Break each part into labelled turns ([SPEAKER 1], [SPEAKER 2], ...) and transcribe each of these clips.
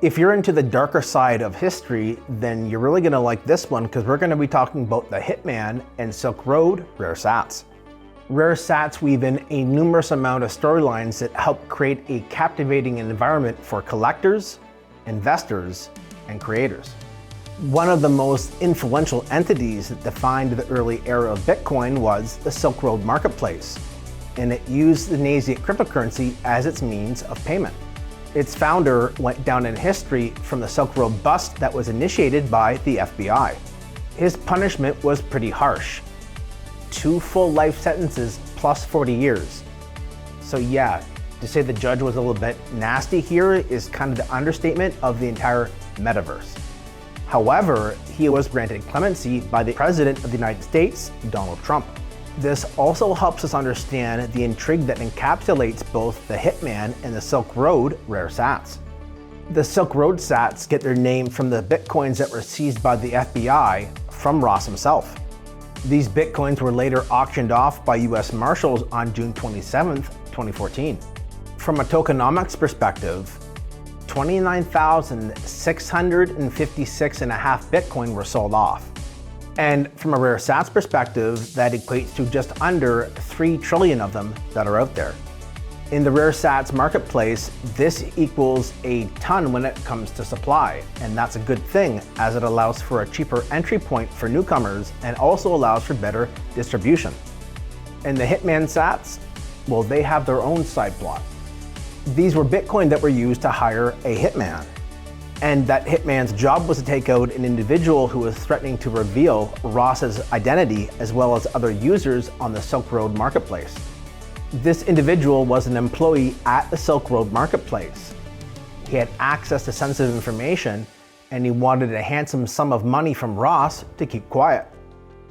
[SPEAKER 1] If you're into the darker side of history, then you're really gonna like this one because we're gonna be talking about the Hitman and Silk Road rare sats. Rare sats weave in a numerous amount of storylines that help create a captivating environment for collectors, investors, and creators. One of the most influential entities that defined the early era of Bitcoin was the Silk Road marketplace, and it used the Nasiate cryptocurrency as its means of payment. Its founder went down in history from the Silk Road bust that was initiated by the FBI. His punishment was pretty harsh. 2 full life sentences plus 40 years. So yeah, to say the judge was a little bit nasty here is kind of the understatement of the entire metaverse. However, he was granted clemency by the President of the United States, Donald Trump. This also helps us understand the intrigue that encapsulates both the Hitman and the Silk Road rare sats. The Silk Road sats get their name from the bitcoins that were seized by the FBI from Ross himself. These bitcoins were later auctioned off by US Marshals on June 27, 2014. From a tokenomics perspective, 29,656.5 Bitcoin were sold off. And from a rare sats perspective, that equates to just under 3 trillion of them that are out there. In the rare sats marketplace, this equals a ton when it comes to supply, and that's a good thing as it allows for a cheaper entry point for newcomers and also allows for better distribution. And the Hitman sats, well, they have their own side plot. These were Bitcoin that were used to hire a hitman. And that hitman's job was to take out an individual who was threatening to reveal Ross's identity as well as other users on the Silk Road marketplace. This individual was an employee at the Silk Road marketplace. He had access to sensitive information and he wanted a handsome sum of money from Ross to keep quiet.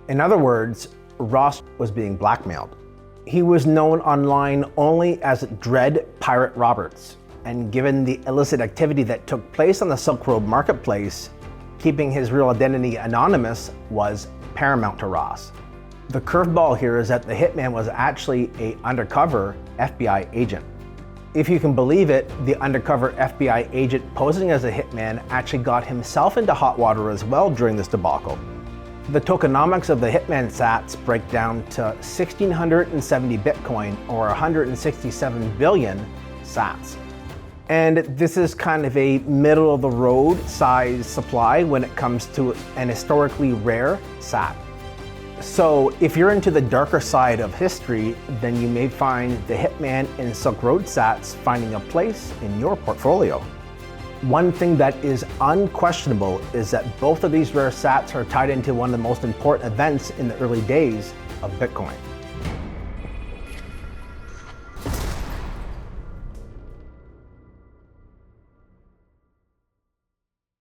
[SPEAKER 1] In other words, Ross was being blackmailed. He was known online only as Dread Pirate Roberts, and given the illicit activity that took place on the Silk Road marketplace, keeping his real identity anonymous was paramount to Ross. The curveball here is that the hitman was actually an undercover FBI agent. If you can believe it, the undercover FBI agent posing as a hitman actually got himself into hot water as well during this debacle. The tokenomics of the Hitman sats break down to 1,670 Bitcoin or 167 billion sats. And this is kind of a middle of the road size supply when it comes to an historically rare sat. So if you're into the darker side of history, then you may find the Hitman and Silk Road sats finding a place in your portfolio. One thing that is unquestionable is that both of these rare sats are tied into one of the most important events in the early days of Bitcoin.